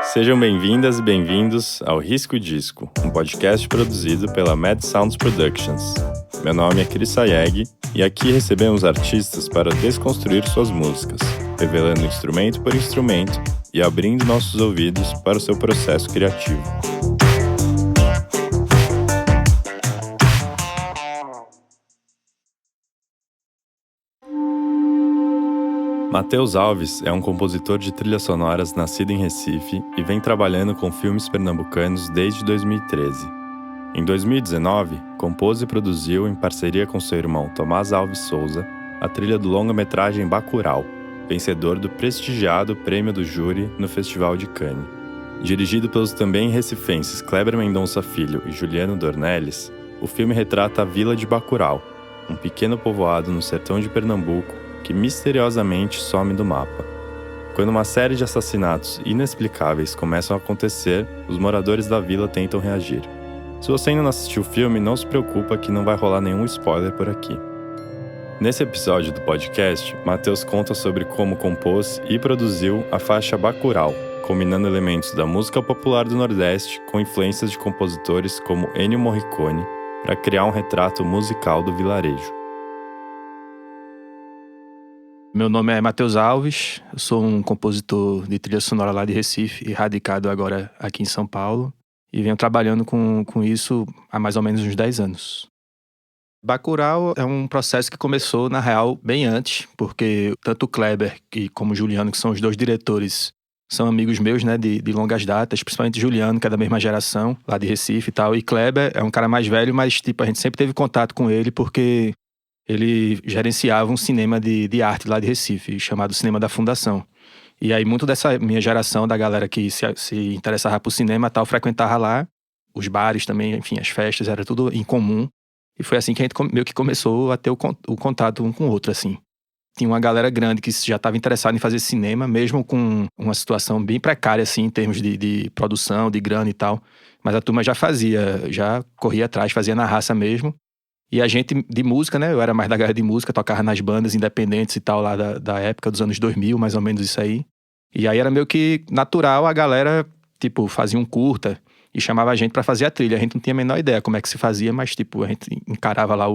Sejam bem-vindas e bem-vindos ao Risco Disco, um podcast produzido pela Mad Sounds Productions. Meu nome é Chris Sayeg e aqui recebemos artistas para desconstruir suas músicas, revelando instrumento por instrumento e abrindo nossos ouvidos para o seu processo criativo. Matheus Alves é um compositor de trilhas sonoras nascido em Recife e vem trabalhando com filmes pernambucanos desde 2013. Em 2019, compôs e produziu, em parceria com seu irmão Tomás Alves Souza, a trilha do longa-metragem Bacurau, vencedor do prestigiado Prêmio do Júri no Festival de Cannes. Dirigido pelos também recifenses Kleber Mendonça Filho e Juliano Dornelles, o filme retrata a vila de Bacurau, um pequeno povoado no sertão de Pernambuco que misteriosamente some do mapa. Quando uma série de assassinatos inexplicáveis começam a acontecer, os moradores da vila tentam reagir. Se você ainda não assistiu o filme, não se preocupa que não vai rolar nenhum spoiler por aqui. Nesse episódio do podcast, Matheus conta sobre como compôs e produziu a faixa Bacurau, combinando elementos da música popular do Nordeste com influências de compositores como Ennio Morricone para criar um retrato musical do vilarejo. Meu nome é Matheus Alves, eu sou um compositor de trilha sonora lá de Recife e radicado agora aqui em São Paulo e venho trabalhando com isso há mais ou menos uns 10 anos. Bacurau é um processo que começou, na real, bem antes, porque tanto o Kleber como o Juliano, que são os dois diretores, são amigos meus, né, de longas datas, principalmente Juliano, que é da mesma geração, lá de Recife e tal, e Kleber é um cara mais velho, mas tipo, a gente sempre teve contato com ele porque ele gerenciava um cinema de arte lá de Recife, chamado Cinema da Fundação. E aí, muito dessa minha geração, da galera que se interessava por cinema e tal, frequentava lá. Os bares também, enfim, as festas, era tudo em comum. E foi assim que a gente meio que começou a ter o contato um com o outro, assim. Tinha uma galera grande que já estava interessada em fazer cinema, mesmo com uma situação bem precária, assim, em termos de produção, de grana e tal. Mas a turma já fazia, já corria atrás, fazia na raça mesmo. E a gente de música, né? Eu era mais da galera de música, tocava nas bandas independentes e tal lá da época dos anos 2000, mais ou menos isso aí. E aí era meio que natural a galera, tipo, fazia um curta e chamava a gente pra fazer a trilha. A gente não tinha a menor ideia como é que se fazia, mas tipo, a gente encarava lá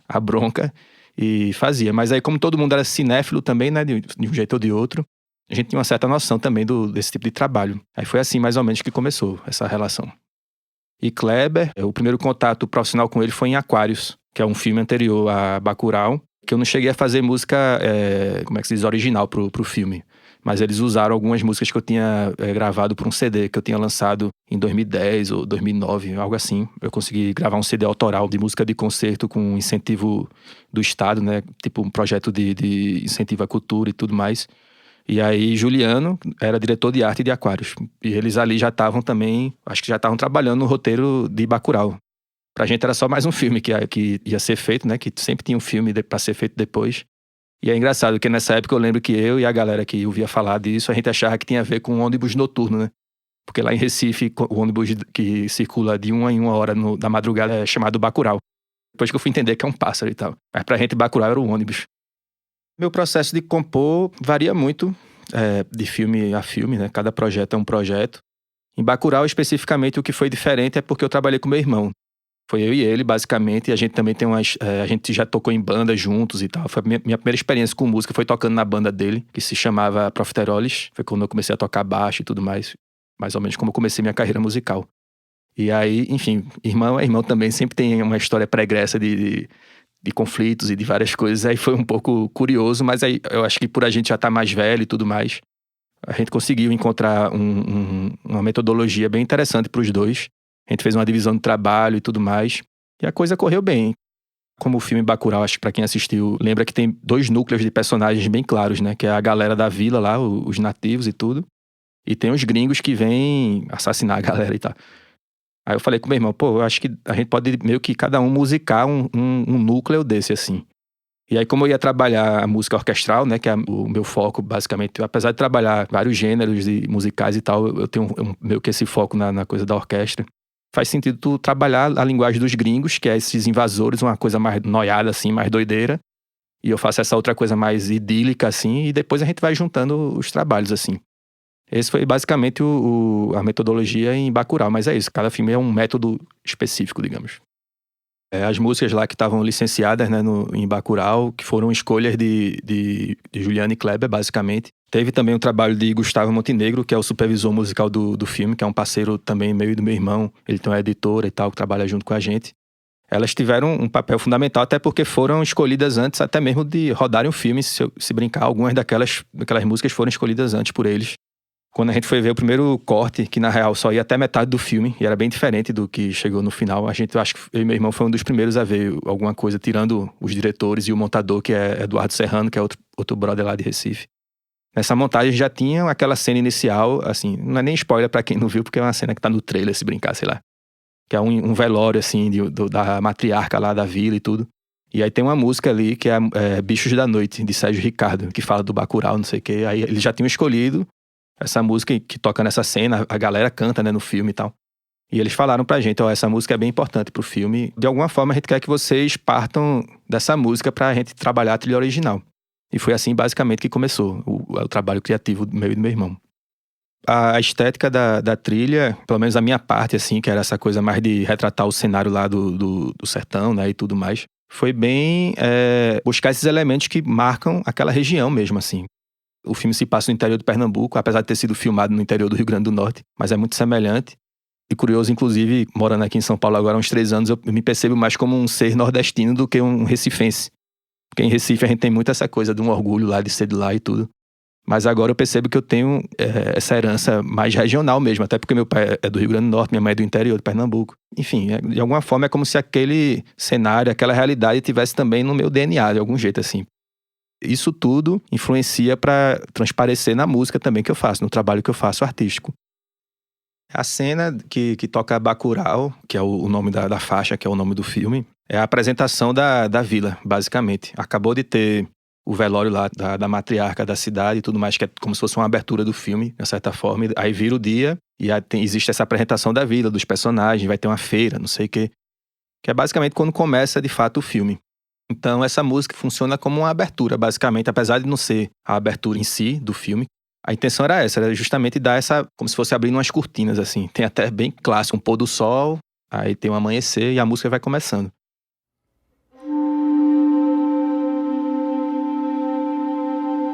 a bronca e fazia. Mas aí como todo mundo era cinéfilo também, né? De um jeito ou de outro, a gente tinha uma certa noção também desse tipo de trabalho. Aí foi assim mais ou menos que começou essa relação. E Kleber, o primeiro contato profissional com ele foi em Aquários, que é um filme anterior a Bacurau, que eu não cheguei a fazer música, como é que se diz, original pro filme. Mas eles usaram algumas músicas que eu tinha gravado para um CD que eu tinha lançado em 2010 ou 2009, algo assim. Eu consegui gravar um CD autoral de música de concerto com incentivo do Estado, né? Tipo um projeto de incentivo à cultura e tudo mais. E aí Juliano era diretor de arte de Aquários. E eles ali já estavam também, acho que já estavam trabalhando no roteiro de Bacurau. Pra gente era só mais um filme que ia ser feito, né? Que sempre tinha um filme pra ser feito depois. E é engraçado, porque nessa época eu lembro que eu e a galera que ouvia falar disso, a gente achava que tinha a ver com ônibus noturno, né? Porque lá em Recife, o ônibus que circula de 1 em 1 hora da madrugada é chamado Bacurau. Depois que eu fui entender que é um pássaro e tal. Mas pra gente Bacurau era o ônibus. Meu processo de compor varia muito de filme a filme, né? Cada projeto é um projeto. Em Bacurau, especificamente, o que foi diferente é porque eu trabalhei com meu irmão. Foi eu e ele, basicamente, e a gente também tem a gente já tocou em banda juntos e tal. Foi a minha primeira experiência com música, foi tocando na banda dele, que se chamava Profiteroles. Foi quando eu comecei a tocar baixo e tudo mais. Mais ou menos como eu comecei minha carreira musical. E aí, enfim, irmão é irmão também, sempre tem uma história pregressa de conflitos e de várias coisas. Aí foi um pouco curioso, mas aí eu acho que por a gente já estar mais velho e tudo mais, a gente conseguiu encontrar uma metodologia bem interessante para os dois. A gente fez uma divisão de trabalho e tudo mais, e a coisa correu bem. Como o filme Bacurau, acho que para quem assistiu, lembra que tem 2 núcleos de personagens bem claros, né? Que é a galera da vila lá, os nativos e tudo, e tem os gringos que vêm assassinar a galera e tal. Aí eu falei com meu irmão, eu acho que a gente pode meio que cada um musicar um núcleo desse, assim. E aí, como eu ia trabalhar a música orquestral, né, que é o meu foco, basicamente, apesar de trabalhar vários gêneros musicais e tal, eu tenho meio que esse foco na coisa da orquestra. Faz sentido tu trabalhar a linguagem dos gringos, que é esses invasores, uma coisa mais noiada, assim, mais doideira. E eu faço essa outra coisa mais idílica, assim, e depois a gente vai juntando os trabalhos, assim. Esse foi basicamente a metodologia em Bacurau, mas é isso, cada filme é um método específico, digamos. As músicas lá que estavam licenciadas, né, em Bacurau, que foram escolhas de Juliane Kleber, basicamente. Teve também o trabalho de Gustavo Montenegro, que é o supervisor musical do filme, que é um parceiro também meu e do meu irmão. Ele tem uma editora e tal, que trabalha junto com a gente. Elas tiveram um papel fundamental, até porque foram escolhidas antes, até mesmo de rodarem o filme, se brincar. Algumas daquelas músicas foram escolhidas antes por eles. Quando a gente foi ver o primeiro corte, que na real só ia até metade do filme, e era bem diferente do que chegou no final, eu acho que eu e meu irmão foi um dos primeiros a ver alguma coisa, tirando os diretores e o montador, que é Eduardo Serrano, que é outro brother lá de Recife. Nessa montagem já tinha aquela cena inicial, assim, não é nem spoiler pra quem não viu, porque é uma cena que tá no trailer, se brincar, sei lá. Que é um velório, assim, da matriarca lá da vila e tudo. E aí tem uma música ali que é Bichos da Noite, de Sérgio Ricardo, que fala do Bacurau, não sei o quê. Aí eles já tinham escolhido essa música que toca nessa cena, a galera canta, né, no filme e tal. E eles falaram pra gente, essa música é bem importante pro filme. De alguma forma a gente quer que vocês partam dessa música pra gente trabalhar a trilha original. E foi assim, basicamente, que começou o trabalho criativo meu e do meu irmão. A estética da trilha, pelo menos a minha parte, assim, que era essa coisa mais de retratar o cenário lá do sertão, né, e tudo mais, foi bem buscar esses elementos que marcam aquela região mesmo, assim. O filme se passa no interior de Pernambuco, apesar de ter sido filmado no interior do Rio Grande do Norte, mas é muito semelhante. E curioso, inclusive, morando aqui em São Paulo agora há uns 3 anos, eu me percebo mais como um ser nordestino do que um recifense. Porque em Recife a gente tem muito essa coisa de um orgulho lá de ser de lá e tudo. Mas agora eu percebo que eu tenho essa herança mais regional mesmo, até porque meu pai é do Rio Grande do Norte, minha mãe é do interior de Pernambuco. Enfim, de alguma forma é como se aquele cenário, aquela realidade tivesse também no meu DNA, de algum jeito assim. Isso tudo influencia para transparecer na música também que eu faço, no trabalho que eu faço artístico. A cena que toca Bacurau, que é o nome da faixa, que é o nome do filme, é a apresentação da vila, basicamente. Acabou de ter o velório lá da matriarca da cidade e tudo mais, que é como se fosse uma abertura do filme, de certa forma. Aí vira o dia e existe essa apresentação da vila, dos personagens, vai ter uma feira, não sei o quê. Que é basicamente quando começa, de fato, o filme. Então essa música funciona como uma abertura, basicamente, apesar de não ser a abertura em si do filme. A intenção era essa, era justamente dar essa, como se fosse abrindo umas cortinas, assim. Tem até bem clássico, um pôr do sol, aí tem um amanhecer e a música vai começando.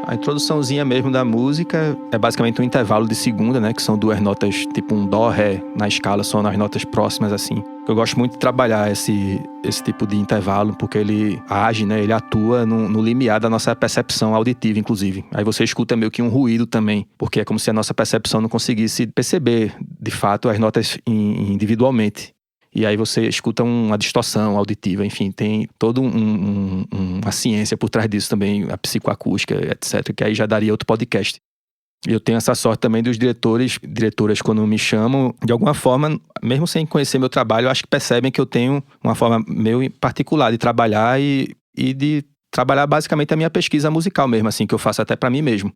A introduçãozinha mesmo da música é basicamente um intervalo de segunda, né? Que são 2 notas, tipo um dó, ré na escala, são nas notas próximas, assim. Eu gosto muito de trabalhar esse tipo de intervalo, porque ele age, né? Ele atua no limiar da nossa percepção auditiva, inclusive. Aí você escuta meio que um ruído também, porque é como se a nossa percepção não conseguisse perceber, de fato, as notas individualmente. E aí você escuta uma distorção auditiva, enfim, tem toda uma ciência por trás disso também, a psicoacústica, etc., que aí já daria outro podcast. Eu tenho essa sorte também dos diretoras, quando me chamam, de alguma forma, mesmo sem conhecer meu trabalho, eu acho que percebem que eu tenho uma forma meio particular de trabalhar e de trabalhar basicamente a minha pesquisa musical mesmo, assim, que eu faço até pra mim mesmo.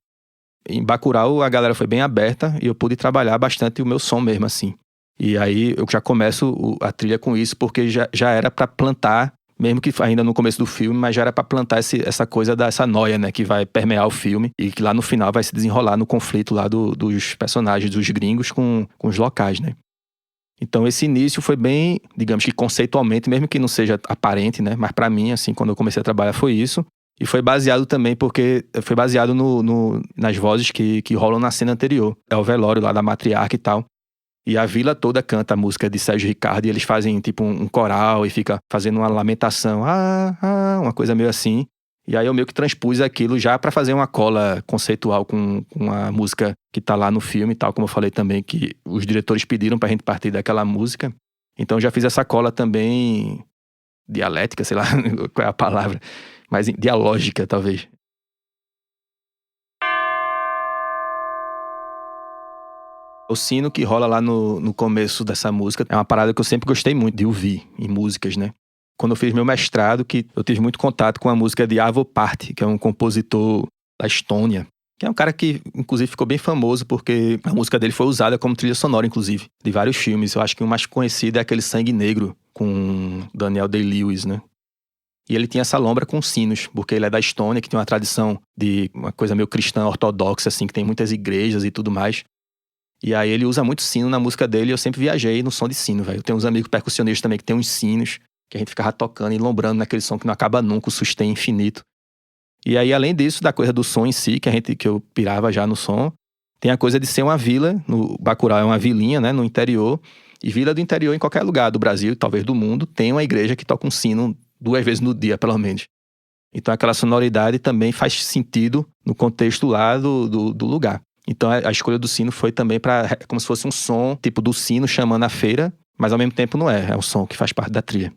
Em Bacurau, a galera foi bem aberta e eu pude trabalhar bastante o meu som mesmo, assim. E aí eu já começo a trilha com isso, porque já era pra plantar, mesmo que ainda no começo do filme, mas já era pra plantar essa coisa dessa noia, né, que vai permear o filme e que lá no final vai se desenrolar no conflito lá dos personagens, dos gringos com os locais, né. Então esse início foi bem, digamos que conceitualmente, mesmo que não seja aparente, né, mas pra mim, assim, quando eu comecei a trabalhar foi isso. E foi baseado também porque foi baseado nas vozes que rolam na cena anterior. É o velório lá da matriarca e tal. E a vila toda canta a música de Sérgio Ricardo e eles fazem tipo um coral e fica fazendo uma lamentação, uma coisa meio assim. E aí eu meio que transpus aquilo já pra fazer uma cola conceitual com a música que tá lá no filme e tal, como eu falei também, que os diretores pediram pra gente partir daquela música. Então já fiz essa cola também dialética, sei lá qual é a palavra, mas dialógica talvez. O sino que rola lá no começo dessa música é uma parada que eu sempre gostei muito de ouvir em músicas, né? Quando eu fiz meu mestrado, que eu tive muito contato com a música de Arvo Pärt, que é um compositor da Estônia, que é um cara que, inclusive, ficou bem famoso porque a música dele foi usada como trilha sonora, inclusive, de vários filmes. Eu acho que o mais conhecido é aquele Sangue Negro, com Daniel Day-Lewis, né? E ele tinha essa lombra com sinos, porque ele é da Estônia, que tem uma tradição de uma coisa meio cristã ortodoxa, assim, que tem muitas igrejas e tudo mais. E aí ele usa muito sino na música dele, e eu sempre viajei no som de sino, velho. Eu tenho uns amigos percussionistas também que tem uns sinos, que a gente ficava tocando e lombrando naquele som que não acaba nunca, o sustain infinito. E aí, além disso, da coisa do som em si, que eu pirava já no som, tem a coisa de ser uma vila, no Bacurau é uma vilinha, né, no interior, e vila do interior em qualquer lugar do Brasil, e talvez do mundo, tem uma igreja que toca um sino 2 vezes no dia, pelo menos. Então aquela sonoridade também faz sentido no contexto lá do lugar. Então a escolha do sino foi também para como se fosse um som tipo do sino chamando a feira, mas ao mesmo tempo não é um som que faz parte da trilha.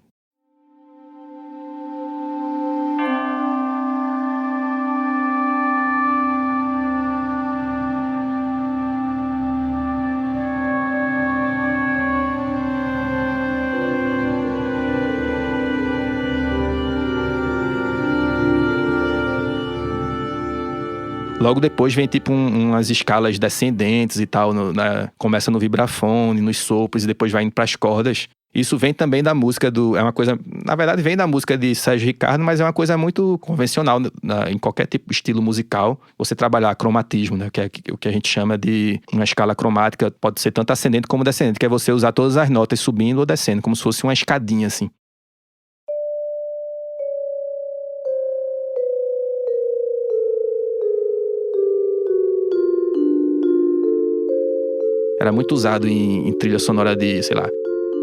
Logo depois vem tipo umas escalas descendentes e tal, começa no vibrafone, nos sopros e depois vai indo para as cordas. Isso vem também da música é uma coisa, na verdade vem da música de Sérgio Ricardo, mas é uma coisa muito convencional em qualquer tipo de estilo musical, você trabalhar cromatismo, né, que é o que a gente chama de uma escala cromática, pode ser tanto ascendente como descendente, que é você usar todas as notas subindo ou descendo, como se fosse uma escadinha assim. Era muito usado em trilha sonora de, sei lá,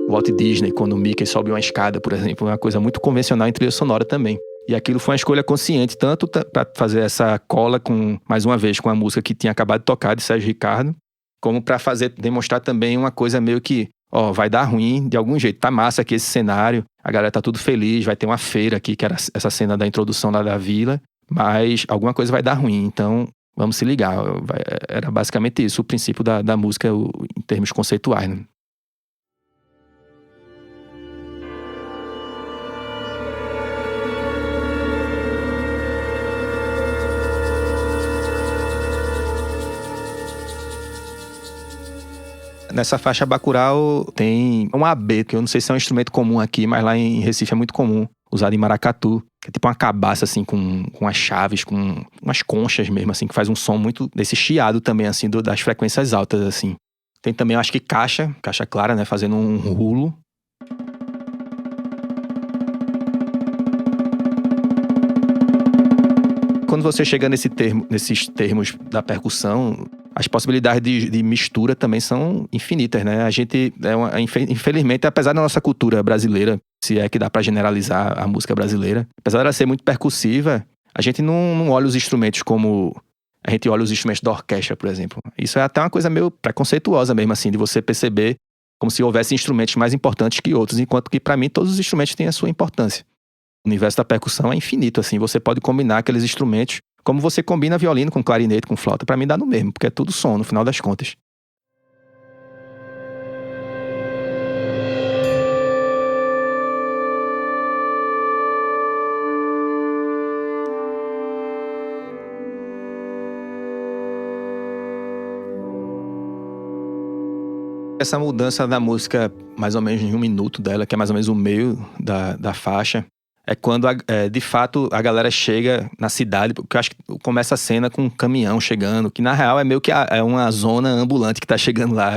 Walt Disney, quando o Mickey sobe uma escada, por exemplo. É uma coisa muito convencional em trilha sonora também. E aquilo foi uma escolha consciente, tanto para fazer essa cola mais uma vez, com a música que tinha acabado de tocar, de Sérgio Ricardo, como para demonstrar também uma coisa meio que, vai dar ruim de algum jeito. Tá massa aqui esse cenário, a galera tá tudo feliz, vai ter uma feira aqui, que era essa cena da introdução lá da vila, mas alguma coisa vai dar ruim, então vamos se ligar. Era basicamente isso, o princípio da música em termos conceituais, né? Nessa faixa Bacurau tem um AB, que eu não sei se é um instrumento comum aqui, mas lá em Recife é muito comum, usado em maracatu. Que é tipo uma cabaça, assim, com as chaves, com umas conchas mesmo, assim, que faz um som muito desse chiado também, assim, das frequências altas, assim. Tem também, eu acho que caixa clara, né, fazendo um rulo. Quando você chega nesses termos da percussão, as possibilidades de mistura também são infinitas, né? A gente, infelizmente, apesar da nossa cultura brasileira, se é que dá pra generalizar a música brasileira, apesar dela ser muito percussiva, a gente não olha os instrumentos como a gente olha os instrumentos da orquestra, por exemplo. Isso é até uma coisa meio preconceituosa mesmo, assim, de você perceber como se houvesse instrumentos mais importantes que outros, enquanto que, pra mim, todos os instrumentos têm a sua importância. O universo da percussão é infinito, assim, você pode combinar aqueles instrumentos como você combina violino com clarinete, com flauta, pra mim dá no mesmo, porque é tudo som, no final das contas. Essa mudança da música, mais ou menos em 1 minuto dela, que é mais ou menos o meio da faixa, é quando, de fato, a galera chega na cidade, porque eu acho que começa a cena com um caminhão chegando, que na real é meio que é uma zona ambulante que tá chegando lá,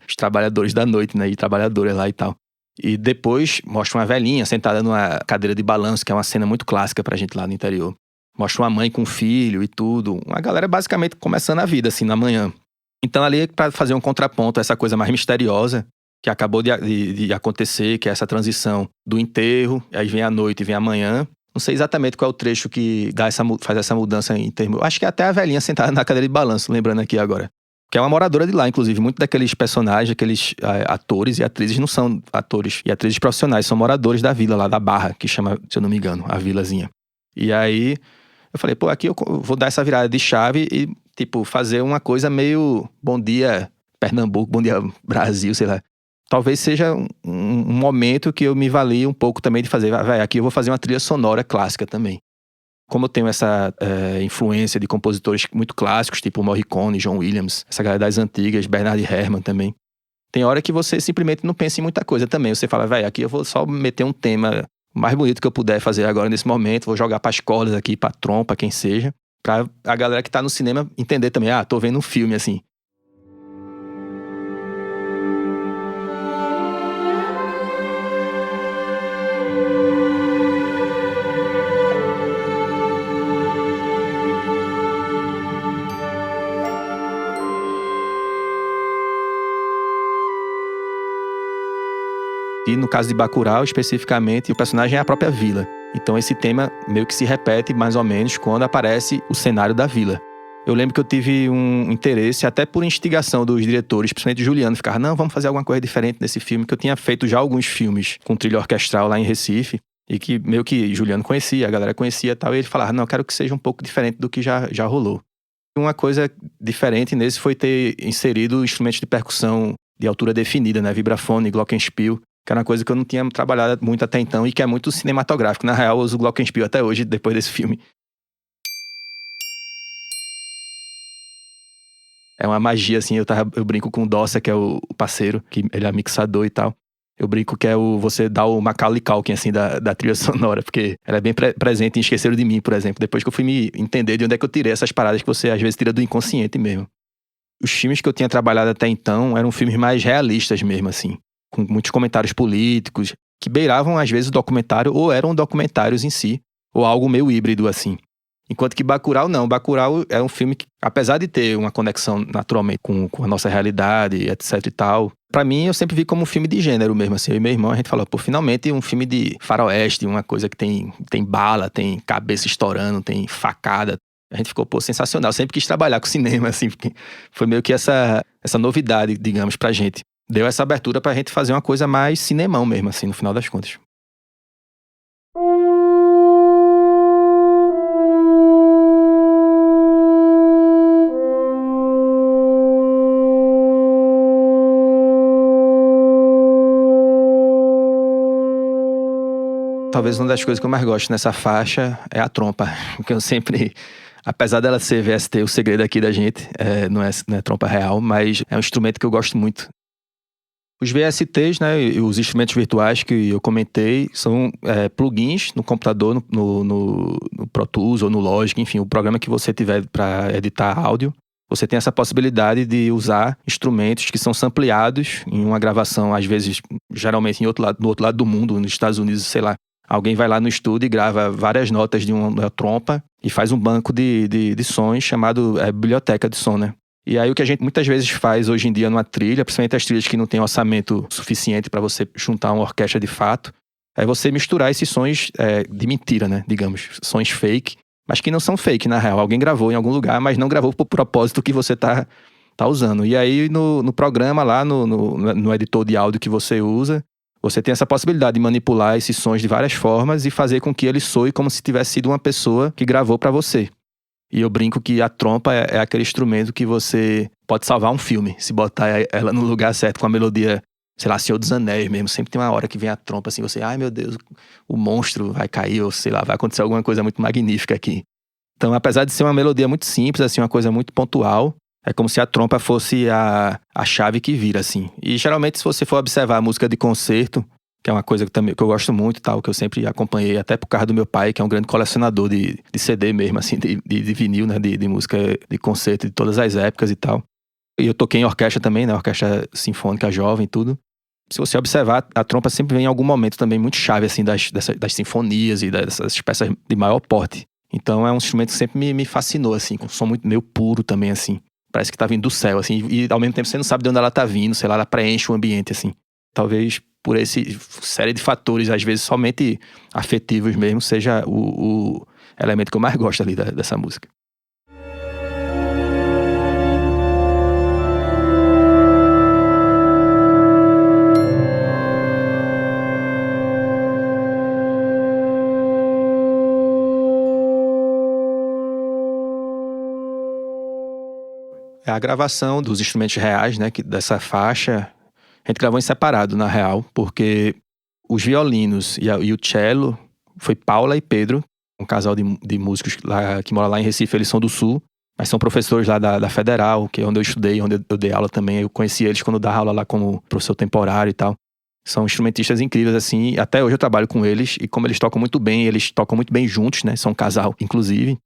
os trabalhadores da noite, né, e trabalhadoras lá e tal. E depois mostra uma velhinha sentada numa cadeira de balanço, que é uma cena muito clássica pra gente lá no interior. Mostra uma mãe com um filho e tudo, uma galera basicamente começando a vida, assim, na manhã. Então ali, para fazer um contraponto a essa coisa mais misteriosa que acabou de acontecer, que é essa transição do enterro, aí vem a noite e vem a manhã. Não sei exatamente qual é o trecho que faz essa mudança em termos... Acho que é até a velhinha sentada na cadeira de balanço, lembrando aqui agora. Que é uma moradora de lá, inclusive. Muitos daqueles personagens, aqueles atores e atrizes, não são atores e atrizes profissionais, são moradores da vila lá, da Barra, que chama, se eu não me engano, a vilazinha. E aí, eu falei, aqui eu vou dar essa virada de chave e, tipo, fazer uma coisa meio Bom Dia Pernambuco, Bom Dia Brasil, sei lá. Talvez seja um momento que eu me valie um pouco também de fazer, aqui eu vou fazer uma trilha sonora clássica também. Como eu tenho essa influência de compositores muito clássicos, tipo Morricone, John Williams, essa galera das antigas, Bernard Herrmann também. Tem hora que você simplesmente não pensa em muita coisa também. Você fala, aqui eu vou só meter um tema, o mais bonito que eu puder fazer agora nesse momento, vou jogar para as cordas aqui, para trompa, quem seja, pra a galera que tá no cinema entender também, tô vendo um filme, assim. E no caso de Bacurau, especificamente, o personagem é a própria vila. Então esse tema meio que se repete mais ou menos quando aparece o cenário da vila. Eu lembro que eu tive um interesse, até por instigação dos diretores, principalmente o Juliano, ficar, não, vamos fazer alguma coisa diferente nesse filme, que eu tinha feito já alguns filmes com trilha orquestral lá em Recife, e que meio que Juliano conhecia, a galera conhecia e tal, e ele falava, não, eu quero que seja um pouco diferente do que já rolou. Uma coisa diferente nesse foi ter inserido instrumentos de percussão de altura definida, né, vibrafone, glockenspiel, que era uma coisa que eu não tinha trabalhado muito até então e que é muito cinematográfico. Na real, eu uso o glockenspiel até hoje, depois desse filme. É uma magia, assim, eu brinco com o Dossa, que é o parceiro, que ele é mixador e tal. Eu brinco que é você dar o Macaulay Culkin, assim, da trilha sonora, porque ela é bem presente em Esqueceram de Mim, por exemplo. Depois que eu fui me entender de onde é que eu tirei essas paradas que você, às vezes, tira do inconsciente mesmo. Os filmes que eu tinha trabalhado até então eram filmes mais realistas mesmo, assim, com muitos comentários políticos, que beiravam, às vezes, o documentário, ou eram documentários em si, ou algo meio híbrido, assim. Enquanto que Bacurau não. Bacurau é um filme que, apesar de ter uma conexão naturalmente com a nossa realidade, etc e tal, pra mim eu sempre vi como um filme de gênero mesmo, assim. Eu e meu irmão, a gente falou, pô, finalmente um filme de faroeste, uma coisa que tem bala, tem cabeça estourando, tem facada. A gente ficou, pô, sensacional. Sempre quis trabalhar com cinema, assim, porque foi meio que essa novidade, digamos, pra gente. Deu essa abertura pra gente fazer uma coisa mais cinemão mesmo, assim, no final das contas. Talvez uma das coisas que eu mais gosto nessa faixa é a trompa, porque eu sempre, apesar dela ser VST, o segredo aqui da gente, não é trompa real, mas é um instrumento que eu gosto muito. Os VSTs, né, e os instrumentos virtuais que eu comentei, são plugins no computador, no Pro Tools ou no Logic, enfim, o programa que você tiver para editar áudio. Você tem essa possibilidade de usar instrumentos que são sampleados em uma gravação, às vezes, geralmente no outro lado do mundo, nos Estados Unidos, sei lá. Alguém vai lá no estúdio e grava várias notas de uma trompa e faz um banco de sons chamado biblioteca de som, né? E aí o que a gente muitas vezes faz hoje em dia numa trilha, principalmente as trilhas que não tem orçamento suficiente para você juntar uma orquestra de fato, é você misturar esses sons de mentira, né? Digamos, sons fake, mas que não são fake, na real. Alguém gravou em algum lugar, mas não gravou pro propósito que você tá usando. E aí no programa lá, no editor de áudio que você usa, você tem essa possibilidade de manipular esses sons de várias formas e fazer com que ele soe como se tivesse sido uma pessoa que gravou para você. E eu brinco que a trompa é aquele instrumento que você pode salvar um filme, se botar ela no lugar certo, com a melodia, sei lá, Senhor dos Anéis mesmo. Sempre tem uma hora que vem a trompa assim, você, ai meu Deus, o monstro vai cair, ou sei lá, vai acontecer alguma coisa muito magnífica aqui. Então, apesar de ser uma melodia muito simples, assim, uma coisa muito pontual, é como se a trompa fosse a chave que vira, assim. E geralmente, se você for observar a música de concerto, que é uma coisa que eu gosto muito, tal, que eu sempre acompanhei, até por causa do meu pai, que é um grande colecionador de CD mesmo, assim, de vinil, né, de música de concerto de todas as épocas e tal. E eu toquei em orquestra também, né, orquestra sinfônica jovem e tudo. Se você observar, a trompa sempre vem em algum momento também muito chave, assim, das sinfonias e dessas peças de maior porte. Então é um instrumento que sempre me fascinou, assim, com um som muito meio puro também, assim. Parece que tá vindo do céu, assim, e ao mesmo tempo você não sabe de onde ela tá vindo, sei lá, ela preenche o ambiente, assim. Talvez por esse série de fatores, às vezes somente afetivos mesmo, seja o elemento que eu mais gosto ali dessa música. A gravação dos instrumentos reais, né, dessa faixa, a gente gravou em separado, na real, porque os violinos e o cello foi Paula e Pedro, um casal de músicos lá, que mora lá em Recife, eles são do Sul, mas são professores lá da Federal, que é onde eu estudei, onde eu dei aula também. Eu conheci eles quando eu dava aula lá como professor temporário e tal. São instrumentistas incríveis, assim. Até hoje eu trabalho com eles. E como eles tocam muito bem juntos, né? São um casal, inclusive.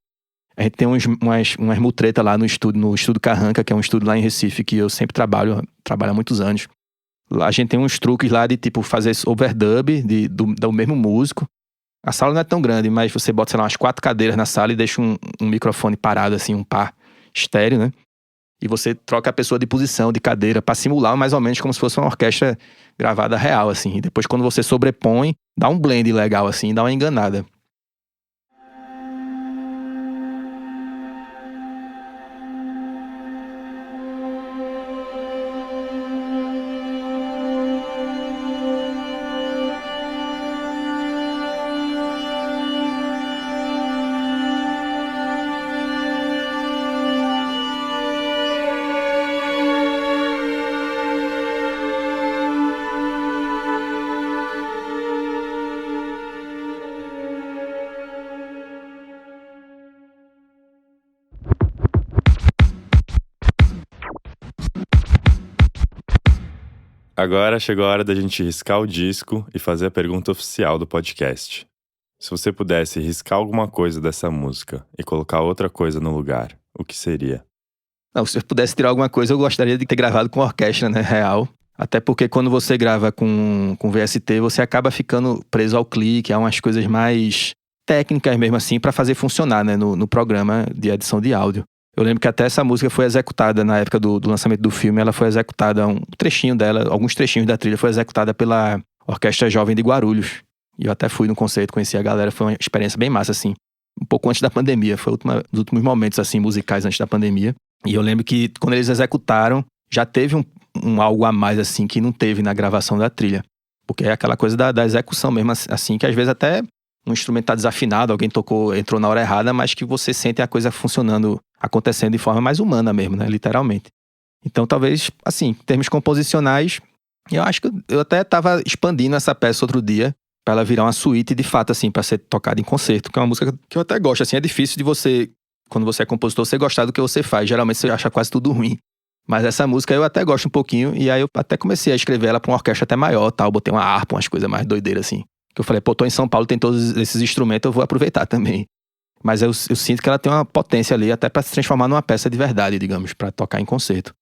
A gente tem umas mutretas lá no estúdio Carranca, que é um estúdio lá em Recife, que eu sempre trabalho há muitos anos. Lá a gente tem uns truques lá de, tipo, fazer overdub do mesmo músico. A sala não é tão grande, mas você bota, sei lá, umas 4 cadeiras na sala e deixa um microfone parado, assim, um par estéreo, né? E você troca a pessoa de posição, de cadeira, pra simular mais ou menos como se fosse uma orquestra gravada real, assim. E depois, quando você sobrepõe, dá um blend legal, assim, dá uma enganada. Agora chegou a hora da gente riscar o disco e fazer a pergunta oficial do podcast. Se você pudesse riscar alguma coisa dessa música e colocar outra coisa no lugar, o que seria? Não, se eu pudesse tirar alguma coisa, eu gostaria de ter gravado com orquestra, né, real. Até porque quando você grava com VST, você acaba ficando preso ao clique, a umas coisas mais técnicas mesmo assim, para fazer funcionar, né, no programa de edição de áudio. Eu lembro que até essa música foi executada na época do lançamento do filme, ela foi executada, um trechinho dela, alguns trechinhos da trilha foi executada pela Orquestra Jovem de Guarulhos. E eu até fui no concerto, conheci a galera, foi uma experiência bem massa, assim. Um pouco antes da pandemia, foi os últimos momentos, assim, musicais antes da pandemia. E eu lembro que quando eles executaram, já teve um algo a mais, assim, que não teve na gravação da trilha. Porque é aquela coisa da execução mesmo, assim, que às vezes até um instrumento tá desafinado, alguém entrou na hora errada, mas que você sente a coisa funcionando, acontecendo de forma mais humana mesmo, né? Literalmente. Então, talvez, assim, em termos composicionais, eu acho que eu até tava expandindo essa peça outro dia, pra ela virar uma suíte de fato, assim, pra ser tocada em concerto, que é uma música que eu até gosto, assim, é difícil de você, quando você é compositor, você gostar do que você faz. Geralmente você acha quase tudo ruim. Mas essa música eu até gosto um pouquinho, e aí eu até comecei a escrever ela pra uma orquestra até maior, tal, botei uma harpa, umas coisas mais doideiras, assim. Que eu falei, pô, tô em São Paulo, tem todos esses instrumentos, eu vou aproveitar também. Mas eu sinto que ela tem uma potência ali até pra se transformar numa peça de verdade, digamos, pra tocar em concerto.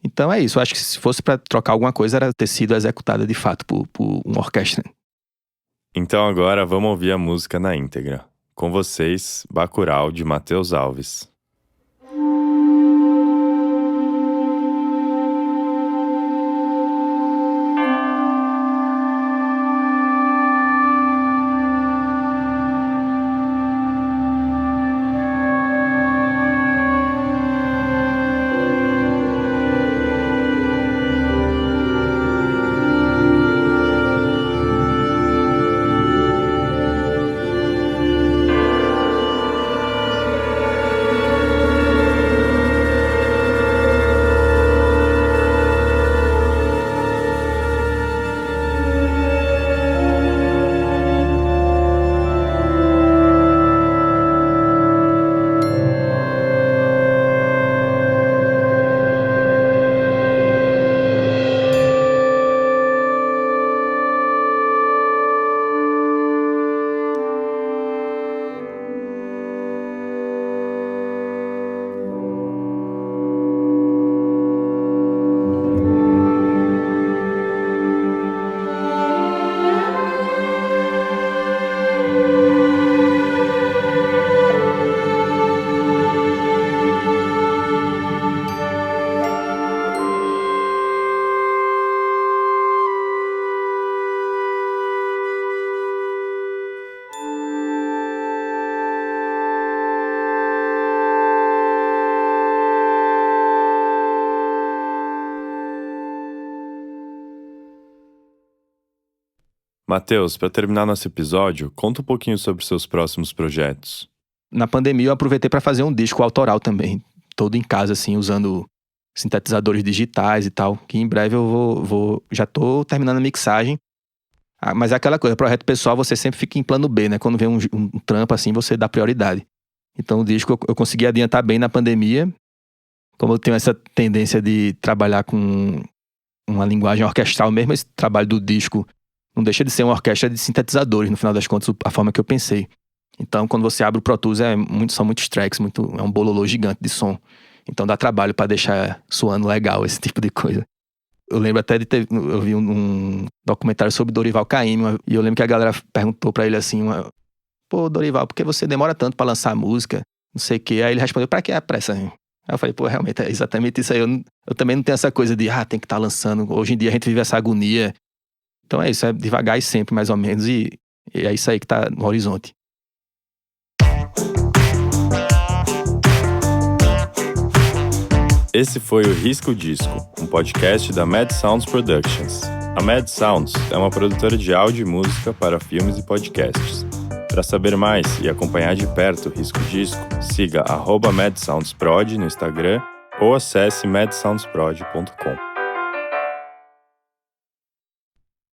Então é isso, eu acho que se fosse pra trocar alguma coisa, era ter sido executada de fato por uma orquestra. Então agora vamos ouvir a música na íntegra. Com vocês, Bacurau, de Matheus Alves. Matheus, para terminar nosso episódio, conta um pouquinho sobre seus próximos projetos. Na pandemia eu aproveitei para fazer um disco autoral também, todo em casa, assim, usando sintetizadores digitais e tal, que em breve eu já tô terminando a mixagem. Mas é aquela coisa, projeto pessoal você sempre fica em plano B, né? Quando vem um trampo assim, você dá prioridade. Então o disco eu consegui adiantar bem na pandemia. Como eu tenho essa tendência de trabalhar com uma linguagem orquestral mesmo. Esse trabalho do disco não deixa de ser uma orquestra de sintetizadores, no final das contas, a forma que eu pensei. Então, quando você abre o Pro Tools, são muitos tracks, é um bololô gigante de som. Então dá trabalho para deixar soando legal esse tipo de coisa. Eu lembro até eu vi um documentário sobre Dorival Caymmi, e eu lembro que a galera perguntou para ele assim, pô, Dorival, por que você demora tanto para lançar música? Não sei o quê. Aí ele respondeu, pra que a pressa? Aí eu falei, pô, realmente é exatamente isso aí. Eu também não tenho essa coisa de, tem que estar lançando. Hoje em dia a gente vive essa agonia. Então é isso, é devagar e sempre, mais ou menos, e é isso aí que tá no horizonte. Esse foi o Risca o Disco, um podcast da Mad Sounds Productions. A Mad Sounds é uma produtora de áudio e música para filmes e podcasts. Para saber mais e acompanhar de perto o Risca o Disco, siga @MadSoundsProd no Instagram ou acesse madsoundsprod.com.